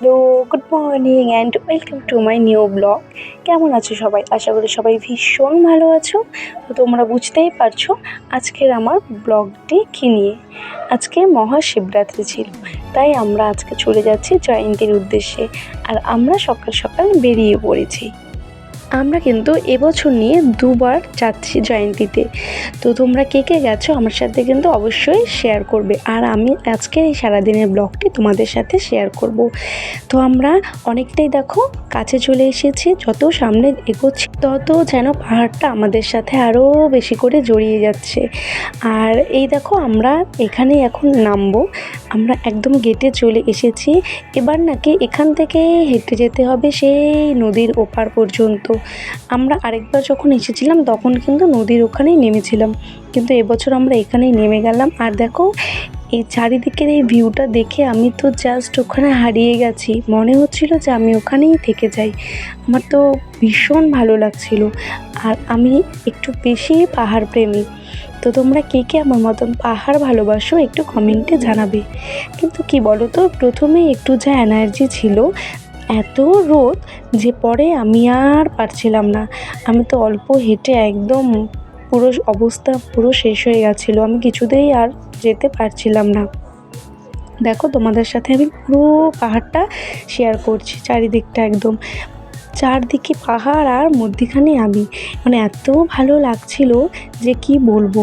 Hello, good morning and welcome to my new blog. কেমন আছো সবাই? আশা করি সবাই ভীষণ ভালো আছো। তো তোমরা বুঝতেই পারছো আজকের আমার ব্লগটি কী নিয়ে। আজকে মহাশিবরাত্রি ছিল, তাই আমরা আজকে চলে যাচ্ছি জয়ন্তীর উদ্দেশ্যে। আর আমরা সকাল সকাল বেরিয়ে পড়েছি। আমরা কিন্তু এবছর নিয়ে দুবার যাচ্ছি জয়ন্তীতে। তো তোমরা কে কে গেছো আমার সাথে কিন্তু অবশ্যই শেয়ার করবে। আর আমি আজকে এই সারাদিনের ব্লগটি তোমাদের সাথে শেয়ার করব। তো আমরা অনেকটাই দেখো কাছে চলে এসেছি। যত সামনে এগোচ্ছি তত যেন পাহাড়টা আমাদের সাথে আরও বেশি করে জড়িয়ে যাচ্ছে। আর এই দেখো আমরা এখানে এখন নামবো। আমরা একদম গেটে চলে এসেছি। এবার নাকি এখান থেকে হেঁটে যেতে হবে সেই নদীর ওপার পর্যন্ত। আমরা আরেকবার যখন এসেছিলাম তখন কিন্তু নদীর ওখানেই নেমেছিলাম, কিন্তু এবছর আমরা এখানেই নেমে গেলাম। আর দেখো এই চারিদিকের এই ভিউটা দেখে আমি তো জাস্ট ওখানে হারিয়ে গেছি। মনে হচ্ছিল যে আমি ওখানেই থেকে যাই। আমার তো ভীষণ ভালো লাগছিল। আর আমি একটু বেশি পাহাড় প্রেমী। তো তোমরা কে কে আমার মতন পাহাড় ভালোবাসো একটু কমেন্টে জানাবে। কিন্তু কি বলো তো, প্রথমে একটু যা এনার্জি ছিল, এত রোদ যে পরে আমি আর পারছিলাম না। আমি তো অল্প হেঁটে একদম পুরো অবস্থা পুরো শেষ হয়ে গেছিলো। আমি কিছুতেই আর যেতে পারছিলাম না। দেখো তোমাদের সাথে আমি পুরো পাহাড়টা শেয়ার করছি। চারিদিকটা একদম চারদিকে পাহাড় আর মধ্যিখানে আমি, মানে এত ভালো লাগছিল যে কি বলবো।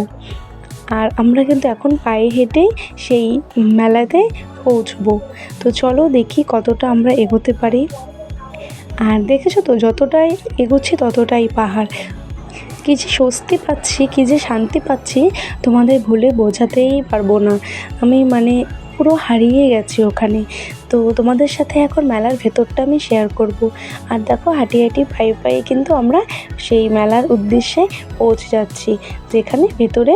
আর আমরা কিন্তু এখন পায়ে হেঁটে সেই মেলাতে পৌঁছবো। তো চলো দেখি কতটা আমরা এগোতে পারি। আর দেখেছো তো যতটাই এগোচ্ছি ততটাই পাহাড়। কী যে স্বস্তি পাচ্ছি, কী যে শান্তি পাচ্ছি তোমাদের বলে বোঝাতেই পারবো না। আমি মানে পুরো হারিয়ে গেছি ওখানে। তো তোমাদের সাথে এখন মেলার ভেতরটা আমি শেয়ার করব। আর দেখো হাঁটি হাঁটি পায়ে পায়ে কিন্তু আমরা সেই মেলার উদ্দেশ্যে পৌঁছে যাচ্ছি, যেখানে ভেতরে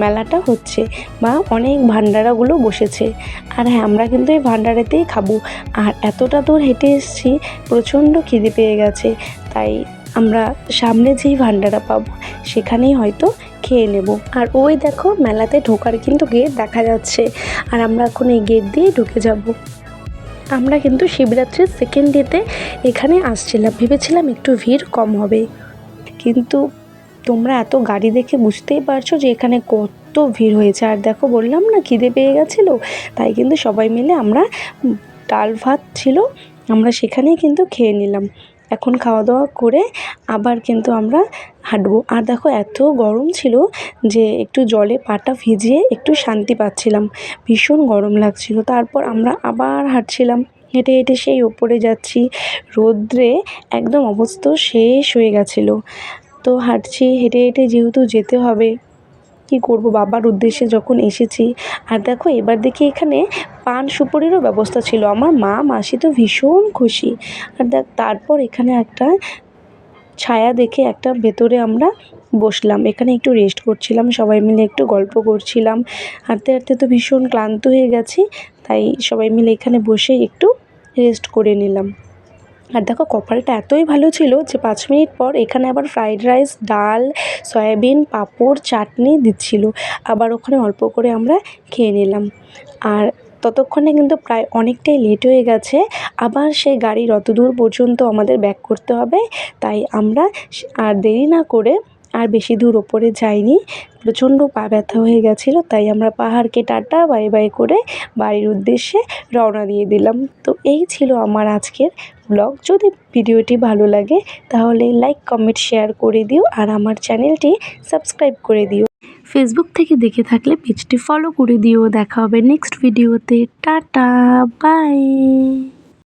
মেলাটা হচ্ছে বা অনেক ভান্ডারাগুলো বসেছে। আর হ্যাঁ, আমরা কিন্তু এই ভান্ডারাতেই খাবো। আর এতটা দূর হেঁটে এসেছি, প্রচণ্ড খিদে পেয়ে গেছে, তাই আমরা সামনে যেই ভান্ডারা পাবো সেখানেই হয়তো খেয়ে নেব। আর ওই দেখো মেলাতে ঢোকার কিন্তু গেট দেখা যাচ্ছে। আর আমরা এখন এই গেট দিয়ে ঢুকে যাব। আমরা কিন্তু শিবরাত্রির সেকেন্ড ডেতে এখানে আসছিলাম, ভেবেছিলাম একটু ভিড় কম হবে, কিন্তু তোমরা এত গাড়ি দেখে বুঝতেই পারছো যে এখানে কত ভিড় হয়েছে। আর দেখো বললাম না খিদে পেয়ে গেছিলো, তাই কিন্তু সবাই মিলে আমরা ডাল ভাত ছিল আমরা সেখানেই কিন্তু খেয়ে নিলাম। এখন খাওয়া দাওয়া করে আবার কিন্তু আমরা হাঁটবো। আর দেখো এত গরম ছিল যে একটু জলে পাটা ভিজিয়ে একটু শান্তি পাচ্ছিলাম, ভীষণ গরম লাগছিল। তারপর আমরা আবার হাঁটছিলাম, হেঁটে হেঁটে সেই ওপরে যাচ্ছি। রোদ্রে একদম অবস্থা শেষ হয়ে গেছিলো। তো হাঁটছি, হেঁটে হেঁটে যেহেতু যেতে হবে, কী করব, বাবার উদ্দেশ্যে যখন এসেছি। আর দেখো এবার দেখি এখানে পান সুপারিরও ব্যবস্থা ছিল। আমার মা মাসি তো ভীষণ খুশি। আর তারপর এখানে একটা ছায়া দেখে একটা ভেতরে আমরা বসলাম, এখানে একটু রেস্ট করছিলাম, সবাই মিলে একটু গল্প করছিলাম। হাঁটতে হাঁটতে তো ভীষণ ক্লান্ত হয়ে গেছি, তাই সবাই মিলে এখানে বসে একটু রেস্ট করে নিলাম। আর দেখো কপালটা এতই ভালো ছিল যে 5 মিনিট পর এখানে আবার ফ্রাইড রাইস, ডাল, সয়াবিন, পাঁপড়, চাটনি দিচ্ছিল। আবার ওখানে অল্প করে আমরা খেয়ে নিলাম। আর ততক্ষণে কিন্তু প্রায় অনেকটাই লেট হয়ে গেছে। আবার সেই গাড়ির অত দূর পর্যন্ত আমাদের ব্যাক করতে হবে, তাই আমরা আর দেরি না করে আর বেশি দূর ওপরে যাইনি। প্রচণ্ড পা ব্যথা হয়ে গেছিলো, তাই আমরা পাহাড়কে টাটা বাই বাই করে বাড়ির উদ্দেশ্যে রওনা দিয়ে দিলাম। তো এই ছিল আমার আজকের ব্লগ। যদি ভিডিওটি ভালো লাগে তাহলে লাইক, কমেন্ট, শেয়ার করে দিও। আর আমার চ্যানেলটি সাবস্ক্রাইব করে দিও। ফেসবুক থেকে দেখে থাকলে পেজটি ফলো করে দিও। দেখা হবে নেক্সট ভিডিওতে। Tata bye.